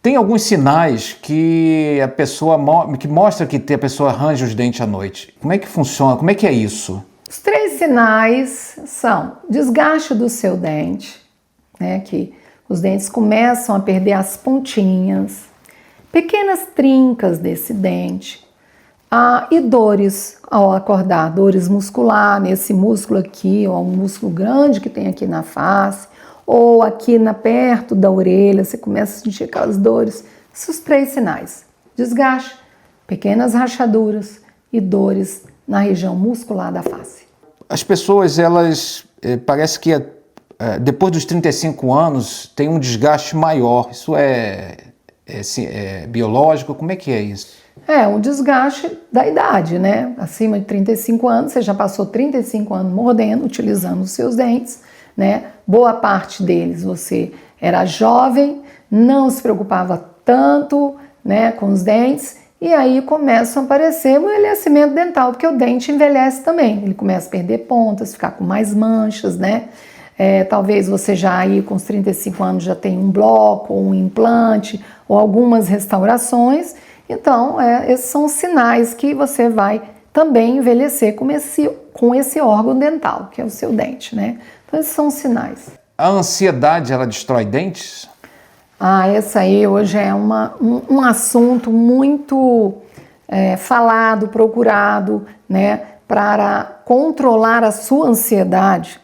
Tem alguns sinais que a pessoa que mostra que a pessoa arranja os dentes à noite. Como é que funciona? Como é que é isso? Os 3 sinais são desgaste do seu dente, né, que os dentes começam a perder as pontinhas, pequenas trincas desse dente, e dores ao acordar, dores muscular nesse músculo aqui, ou um músculo grande que tem aqui na face, ou aqui perto da orelha, você começa a sentir aquelas dores. Esses 3 sinais: desgaste, pequenas rachaduras e dores na região muscular da face. As pessoas, elas, parece que depois dos 35 anos tem um desgaste maior. Isso é biológico? Como é que é isso? É um desgaste da idade, né? Acima de 35 anos, você já passou 35 anos mordendo, utilizando os seus dentes, né? Boa parte deles você era jovem, não se preocupava tanto, né, com os dentes, e aí começam a aparecer o envelhecimento dental, porque o dente envelhece também, ele começa a perder pontas, ficar com mais manchas, né? Talvez você já aí com os 35 anos já tenha um bloco, ou um implante, ou algumas restaurações. Então, esses são os sinais que você vai também envelhecer com esse órgão dental, que é o seu dente, né? Então, esses são os sinais. A ansiedade, ela destrói dentes? Essa aí hoje é um assunto muito falado, procurado, né? Para controlar a sua ansiedade.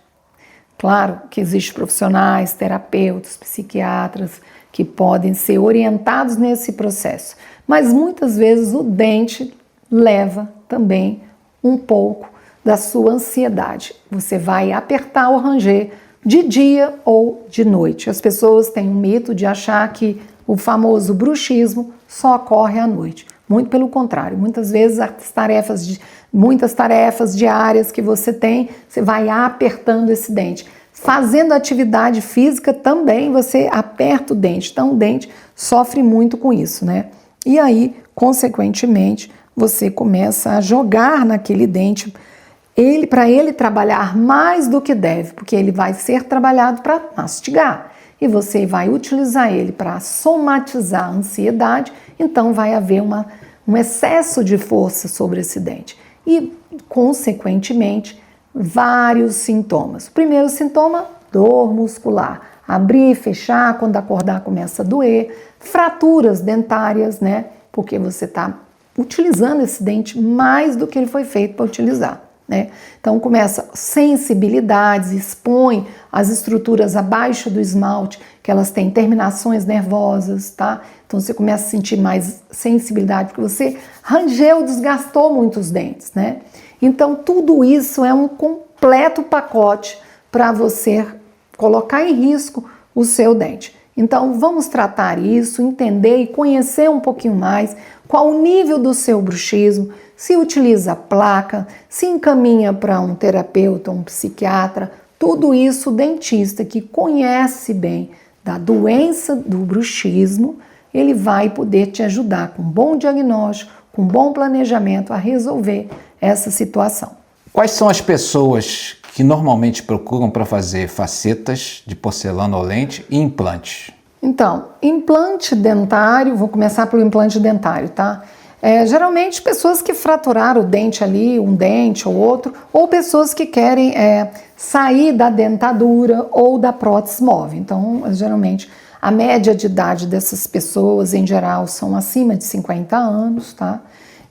Claro que existem profissionais, terapeutas, psiquiatras que podem ser orientados nesse processo, mas muitas vezes o dente leva também um pouco da sua ansiedade. Você vai apertar ou ranger de dia ou de noite. As pessoas têm um mito de achar que o famoso bruxismo só ocorre à noite. Muito pelo contrário, muitas vezes muitas tarefas diárias que você tem, você vai apertando esse dente. Fazendo atividade física também você aperta o dente, então o dente sofre muito com isso, né? E aí, consequentemente, você começa a jogar naquele dente para ele trabalhar mais do que deve, porque ele vai ser trabalhado para mastigar e você vai utilizar ele para somatizar a ansiedade, então vai haver um excesso de força sobre esse dente e, consequentemente, vários sintomas. O primeiro sintoma, dor muscular, abrir e fechar, quando acordar começa a doer, fraturas dentárias, né? Porque você está utilizando esse dente mais do que ele foi feito para utilizar, né? Então começa sensibilidades, expõe as estruturas abaixo do esmalte, que elas têm terminações nervosas, tá? Então você começa a sentir mais sensibilidade, porque você rangeu, desgastou muitos dentes, né? Então tudo isso é um completo pacote para você colocar em risco o seu dente. Então vamos tratar isso, entender e conhecer um pouquinho mais qual o nível do seu bruxismo, se utiliza placa, se encaminha para um terapeuta, um psiquiatra, tudo isso o dentista que conhece bem da doença do bruxismo, ele vai poder te ajudar com bom diagnóstico, com bom planejamento a resolver essa situação. Quais são as pessoas que normalmente procuram para fazer facetas de porcelana ou lente e implantes? Então, implante dentário, vou começar pelo implante dentário, tá? Geralmente pessoas que fraturaram o dente ali, um dente ou outro, ou pessoas que querem sair da dentadura ou da prótese móvel. Então, geralmente, a média de idade dessas pessoas, em geral, são acima de 50 anos, tá?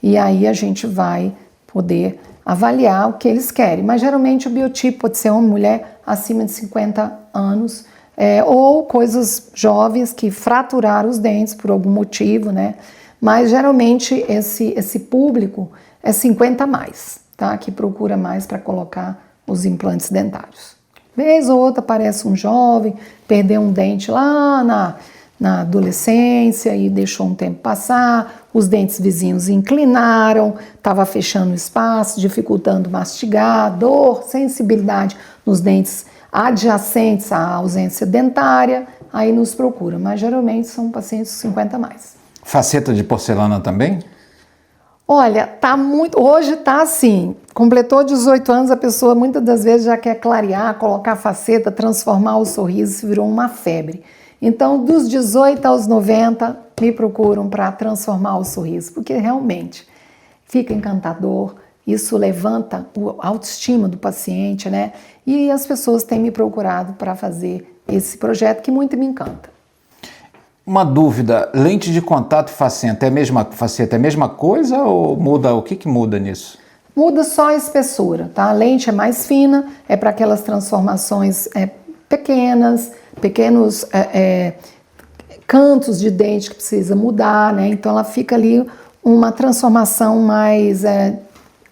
E aí a gente vai poder avaliar o que eles querem. Mas, geralmente, o biotipo pode ser homem, mulher, acima de 50 anos, ou coisas jovens que fraturaram os dentes por algum motivo, né? Mas geralmente esse público é 50 a mais, tá? Que procura mais para colocar os implantes dentários. Vez ou outra aparece um jovem, perdeu um dente lá na adolescência e deixou um tempo passar, os dentes vizinhos inclinaram, estava fechando o espaço, dificultando mastigar, dor, sensibilidade nos dentes adjacentes à ausência dentária, aí nos procura, mas geralmente são pacientes 50 a mais. Faceta de porcelana também? Olha, hoje tá assim, completou 18 anos, a pessoa muitas das vezes já quer clarear, colocar faceta, transformar o sorriso, virou uma febre. Então, dos 18 aos 90, me procuram para transformar o sorriso, porque realmente fica encantador, isso levanta a autoestima do paciente, né? E as pessoas têm me procurado para fazer esse projeto que muito me encanta. Uma dúvida, lente de contato e faceta é a mesma coisa ou muda? O que muda nisso? Muda só a espessura, tá? A lente é mais fina, é para aquelas transformações pequenos cantos de dente que precisa mudar, né? Então ela fica ali uma transformação mais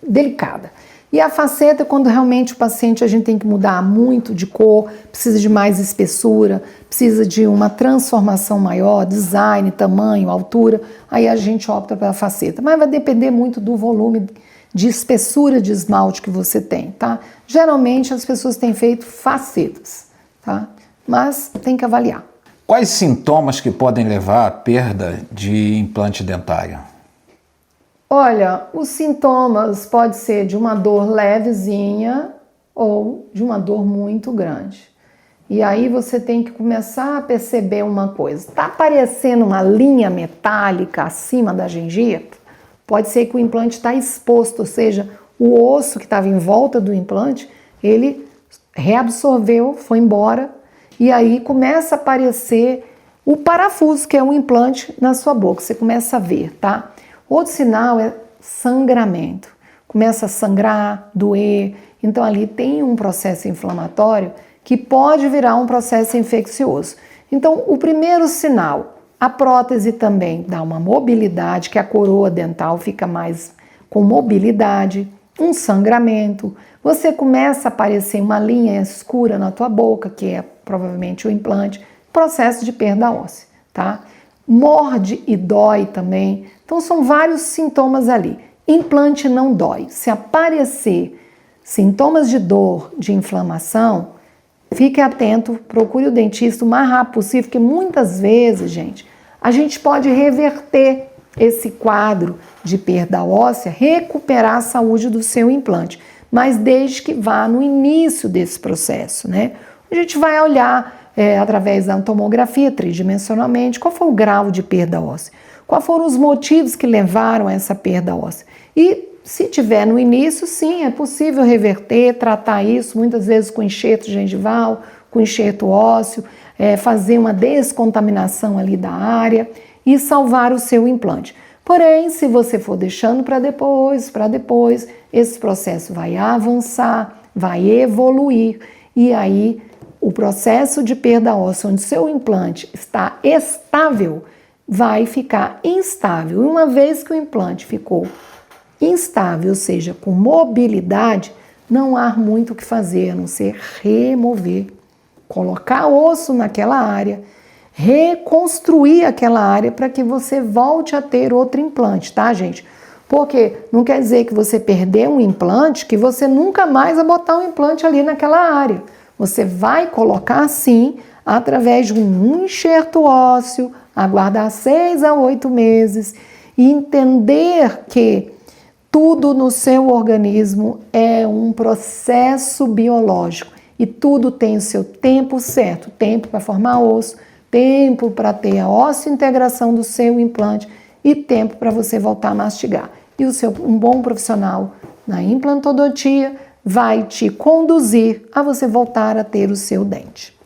delicada. E a faceta, quando realmente o paciente a gente tem que mudar muito de cor, precisa de mais espessura, precisa de uma transformação maior, design, tamanho, altura, aí a gente opta pela faceta. Mas vai depender muito do volume de espessura de esmalte que você tem, tá? Geralmente as pessoas têm feito facetas, tá? Mas tem que avaliar. Quais sintomas que podem levar à perda de implante dentário? Olha, os sintomas pode ser de uma dor levezinha ou de uma dor muito grande. E aí você tem que começar a perceber uma coisa. Tá aparecendo uma linha metálica acima da gengiva? Pode ser que o implante está exposto, ou seja, o osso que estava em volta do implante, ele reabsorveu, foi embora, e aí começa a aparecer o parafuso, que é um implante na sua boca. Você começa a ver, tá? Outro sinal é sangramento. Começa a sangrar, doer. Então ali tem um processo inflamatório que pode virar um processo infeccioso. Então o primeiro sinal, a prótese também dá uma mobilidade, que a coroa dental fica mais com mobilidade, um sangramento. Você começa a aparecer uma linha escura na tua boca, que é provavelmente o implante, processo de perda óssea, tá? Morde e dói também. Então são vários sintomas ali. Implante não dói. Se aparecer sintomas de dor, de inflamação, fique atento, procure o dentista o mais rápido possível, porque muitas vezes, gente, a gente pode reverter esse quadro de perda óssea, recuperar a saúde do seu implante, mas desde que vá no início desse processo, né? A gente vai olhar através da tomografia tridimensionalmente qual foi o grau de perda óssea, quais foram os motivos que levaram a essa perda óssea. E se tiver no início, sim, é possível reverter, tratar isso, muitas vezes com enxerto gengival, com enxerto ósseo, fazer uma descontaminação ali da área e salvar o seu implante. Porém, se você for deixando para depois, esse processo vai avançar, vai evoluir e aí o processo de perda óssea, onde seu implante está estável, vai ficar instável. E uma vez que o implante ficou instável, ou seja, com mobilidade, não há muito o que fazer, a não ser remover, colocar osso naquela área, reconstruir aquela área para que você volte a ter outro implante, tá, gente? Porque não quer dizer que você perdeu um implante, que você nunca mais vai botar um implante ali naquela área. Você vai colocar sim, através de um enxerto ósseo, aguardar 6 a 8 meses e entender que tudo no seu organismo é um processo biológico e tudo tem o seu tempo certo, tempo para formar osso, tempo para ter a osseointegração do seu implante e tempo para você voltar a mastigar. E um bom profissional na implantodontia vai te conduzir a você voltar a ter o seu dente.